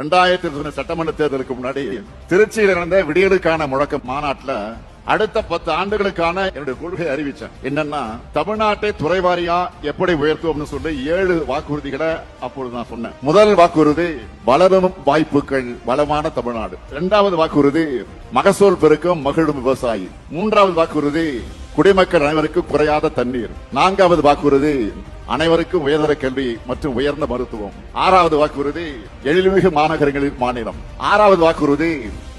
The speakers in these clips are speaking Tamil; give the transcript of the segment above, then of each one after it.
2020 சட்டமன்ற தேர்தலுக்கு முன்னாடி திருச்சியில் நடந்த விடியலுக்கான முழக்க மாநாட்டில் அடுத்த 10 ஆண்டுகளுக்கான என்னுடைய கொள்கை அறிவிச்சேன். என்னன்னா, தமிழ்நாட்டை துறைவாரியா எப்படி உயர்த்துவோம்னு சொல்லி 7 வாக்குறுதிகளை அப்பொழுது நான் சொன்னேன். முதல் வாக்குறுதி வளரும் வாய்ப்புகள், வளமான தமிழ்நாடு. 2வது வாக்குறுதி மகசூல் பெருக்கும் மகிழும் விவசாயி. 3வது வாக்குறுதி குடிமக்கள் அனைவருக்கும் குறையாத தண்ணீர். 4வது வாக்குறுதி அனைவருக்கும் உயர்தர கல்வி மற்றும் உயர்ந்த மருத்துவம். 6வது வாக்குறுதி எழில்மிகு மாநகரங்களின் மாநிலம். 6வது வாக்குறுதி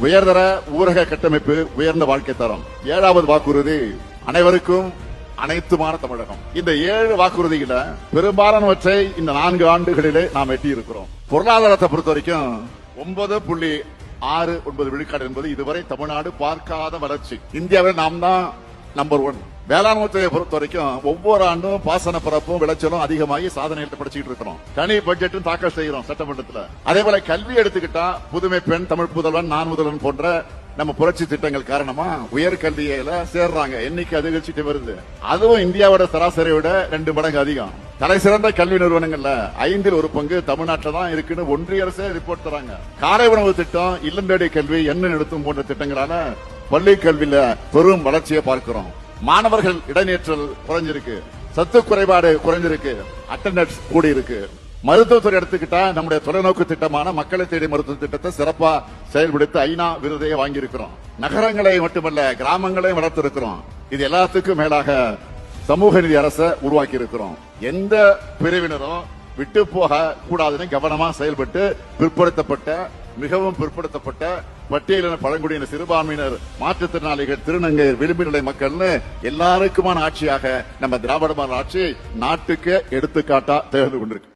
உயர்தர ஊரக கட்டமைப்பு, உயர்ந்த வாழ்க்கை தரம். 7வது வாக்குறுதி அனைவருக்கும் அனைத்துமான தமிழகம். இந்த 7 வாக்குறுதிகளை பெரும்பாலானவற்றை இந்த 4 ஆண்டுகளிலே நாம் எட்டி இருக்கிறோம். பொருளாதாரத்தை பொறுத்த வரைக்கும் 9.69 விழுக்காடு என்பது இதுவரை தமிழ்நாடு பார்க்காத வளர்ச்சி. இந்தியாவில் நாம் தான் நம்பர் 1. வேளாண் துறையை பொறுத்த வரைக்கும் ஒவ்வொரு ஆண்டும் பாசன பரப்பும் விளைச்சலும் அதிகமாகி சாதனைகளை படிச்சுட்டு இருக்கிறோம். தனி பட்ஜெட்டும் தாக்கல் செய்கிறோம் சட்டமன்றத்தில். அதே போல கல்வி எடுத்துக்கிட்டா புதுமை பெண், தமிழ் புதல்வன், நான் முதல்வன் போன்ற நம்ம புரட்சி திட்டங்கள் காரணமா உயர்கல்வியில சேர்றாங்க. எண்ணிக்கை அதிகரிச்சுட்டு வருது. அதுவும் இந்தியாவோட சராசரியை விட 2 மடங்கு அதிகம். தலை சிறந்த கல்வி நிறுவனங்கள்ல 5ல் 1 பங்கு தமிழ்நாட்டில் தான் இருக்குன்னு ஒன்றிய அரசே ரிப்போர்ட் தராங்க. காலை உணவு திட்டம், இல்லந்தேடி கல்வி, எண்ணெய் நிறுத்தும் போன்ற திட்டங்களால பள்ளி கல்வியில பெரும் வளர்ச்சியை பார்க்கிறோம். மாணவர்கள் இடைநேற்றல் குறைஞ்சிருக்கு, சத்து குறைபாடு குறைஞ்சிருக்கு, அட்டெண்டன்ஸ் கூடி இருக்கு. மருத்துவத்துறை எடுத்துக்கிட்டா நம்முடைய தொலைநோக்கு திட்டமான மக்களை தேடி மருத்துவ திட்டத்தை சிறப்பா செயல்படுத்தி ஐநா விருதையை வாங்கியிருக்கிறோம். நகரங்களை மட்டுமல்ல கிராமங்களையும் வளர்த்திருக்கிறோம். இது எல்லாத்துக்கும் மேலாக சமூக நீதி அரசை உருவாக்கி இருக்கிறோம். எந்த பிரிவினரும் விட்டு போக கூடாதுன்னு கவனமா செயல்பட்டு பிற்படுத்தப்பட்ட, மிகவும் பிற்படுத்தப்பட்ட பட்டியலின பழங்குடியின, சிறுபான்மையினர், மாற்றுத்திறனாளிகள், திருநங்கையர், விளிம்பு நிலை மக்கள்னு எல்லாருக்குமான ஆட்சியாக நம்ம திராவிட மாடல் ஆட்சி நாட்டுக்கு எடுத்துக்காட்டா திகழ்ந்து கொண்டிருக்கு.